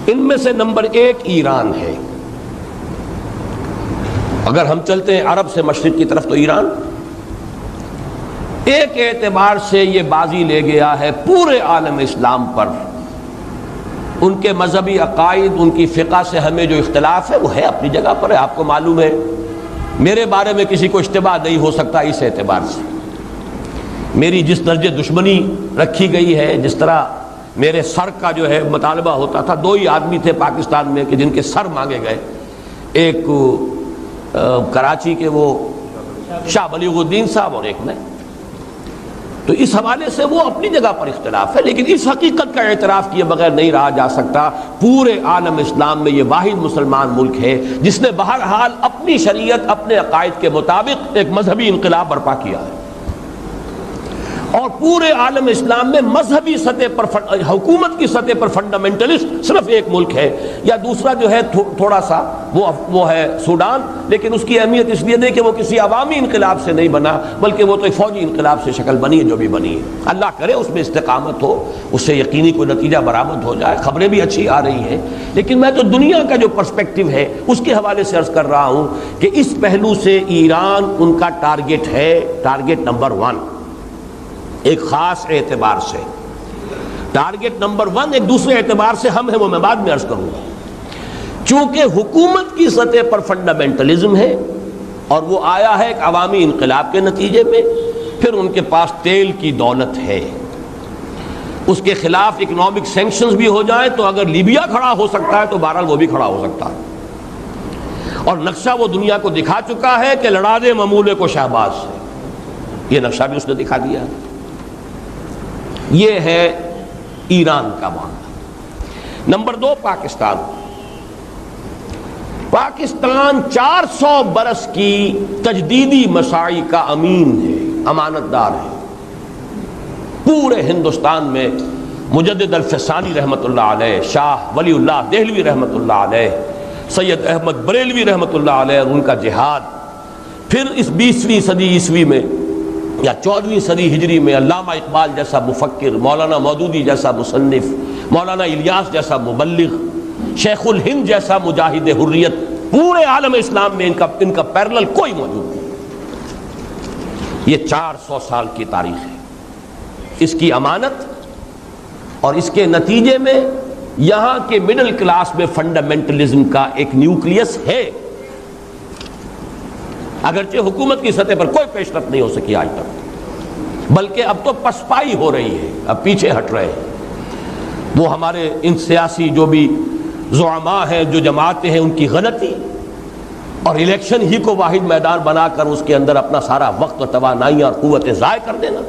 ان میں سے نمبر 1 ایران ہے. اگر ہم چلتے ہیں عرب سے مشرق کی طرف تو ایران ایک اعتبار سے یہ بازی لے گیا ہے پورے عالم اسلام پر. ان کے مذہبی عقائد، ان کی فقہ سے ہمیں جو اختلاف ہے وہ ہے اپنی جگہ پر ہے. آپ کو معلوم ہے میرے بارے میں کسی کو اشتباہ نہیں ہو سکتا اس اعتبار سے. میری جس درجے دشمنی رکھی گئی ہے، جس طرح میرے سر کا جو ہے مطالبہ ہوتا تھا. 2 ہی آدمی تھے پاکستان میں کہ جن کے سر مانگے گئے، ایک کراچی کے وہ شاہ بلیغ الدین صاحب اور ایک میں. تو اس حوالے سے وہ اپنی جگہ پر اختلاف ہے، لیکن اس حقیقت کا اعتراف کیے بغیر نہیں رہا جا سکتا پورے عالم اسلام میں یہ واحد مسلمان ملک ہے جس نے بہرحال اپنی شریعت، اپنے عقائد کے مطابق ایک مذہبی انقلاب برپا کیا ہے. اور پورے عالم اسلام میں مذہبی سطح پر حکومت کی سطح پر فنڈامنٹلسٹ صرف ایک ملک ہے، یا دوسرا جو ہے تھوڑا سا وہ ہے سوڈان، لیکن اس کی اہمیت اس لیے نہیں کہ وہ کسی عوامی انقلاب سے نہیں بنا، بلکہ وہ تو ایک فوجی انقلاب سے شکل بنی ہے جو بھی بنی ہے. اللہ کرے اس میں استقامت ہو، اس سے یقینی کوئی نتیجہ برآمد ہو جائے. خبریں بھی اچھی آ رہی ہیں، لیکن میں تو دنیا کا جو پرسپیکٹو ہے اس کے حوالے سے عرض کر رہا ہوں کہ اس پہلو سے ایران ان کا ٹارگٹ ہے، ٹارگٹ نمبر 1 ایک خاص اعتبار سے. ٹارگٹ نمبر 1 ایک دوسرے اعتبار سے ہم ہیں، وہ میں بعد میں عرض کروں گا. چونکہ حکومت کی سطح پر فنڈامنٹلزم ہے اور وہ آیا ہے ایک عوامی انقلاب کے نتیجے میں، پھر ان کے پاس تیل کی دولت ہے، اس کے خلاف اکنامک سینکشنز بھی ہو جائیں تو اگر لیبیا کھڑا ہو سکتا ہے تو بہرحال وہ بھی کھڑا ہو سکتا ہے. اور نقشہ وہ دنیا کو دکھا چکا ہے کہ لڑا دے ممولے کو شہباز سے. یہ نقشہ بھی اس نے دکھا دیا ہے. یہ ہے ایران کا معاملہ. نمبر 2 پاکستان. پاکستان 400 برس کی تجدیدی مساعی کا امین ہے، امانت دار ہے. پورے ہندوستان میں مجدد الفسانی رحمۃ اللہ علیہ، شاہ ولی اللہ دہلوی رحمۃ اللہ علیہ، سید احمد بریلوی رحمۃ اللہ علیہ اور ان کا جہاد، پھر اس 20ویں صدی عیسوی میں یا 14ویں صدی ہجری میں علامہ اقبال جیسا مفکر، مولانا مودودی جیسا مصنف، مولانا الیاس جیسا مبلغ، شیخ الہند جیسا مجاہد حریت، پورے عالم اسلام میں ان کا پیرلل کوئی موجود نہیں. یہ 400 سال کی تاریخ ہے. اس کی امانت اور اس کے نتیجے میں یہاں کے مڈل کلاس میں فنڈامنٹلزم کا ایک نیوکلیس ہے، اگرچہ حکومت کی سطح پر کوئی پیش رفت نہیں ہو سکی آج تک، بلکہ اب تو پسپائی ہو رہی ہے، اب پیچھے ہٹ رہے ہیں. وہ ہمارے ان سیاسی جو بھی زعماء ہیں، جو جماعتیں ہیں، ان کی غلطی اور الیکشن ہی کو واحد میدان بنا کر اس کے اندر اپنا سارا وقت اور توانائی اور قوتیں ضائع کر دینا،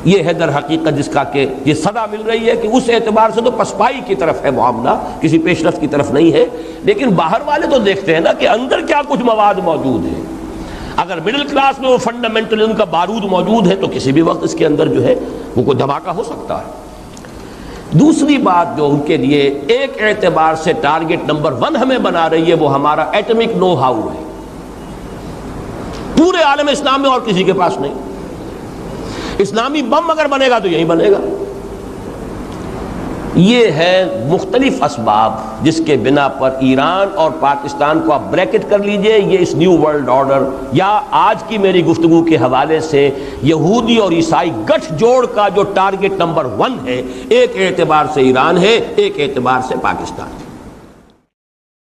یہ ہے در حقیقت جس کا کہ یہ صدا مل رہی ہے کہ اس اعتبار سے تو پسپائی کی طرف ہے معاملہ، کسی پیش رفت کی طرف نہیں ہے. لیکن باہر والے تو دیکھتے ہیں نا کہ اندر کیا کچھ مواد موجود ہے. اگر مڈل کلاس میں وہ فنڈامنٹلزم کا بارود موجود ہے تو کسی بھی وقت اس کے اندر جو ہے وہ کوئی دھماکہ ہو سکتا ہے. دوسری بات جو ان کے لیے ایک اعتبار سے ٹارگٹ نمبر 1 ہمیں بنا رہی ہے وہ ہمارا ایٹمک نو ہاؤ ہے. پورے عالم اسلام میں اور کسی کے پاس نہیں. اسلامی بم اگر بنے گا تو یہی بنے گا. یہ ہے مختلف اسباب جس کے بنا پر ایران اور پاکستان کو آپ بریکٹ کر لیجئے، یہ اس نیو ورلڈ آرڈر یا آج کی میری گفتگو کے حوالے سے یہودی اور عیسائی گٹھ جوڑ کا جو ٹارگٹ نمبر 1 ہے، ایک اعتبار سے ایران ہے، ایک اعتبار سے پاکستان ہے.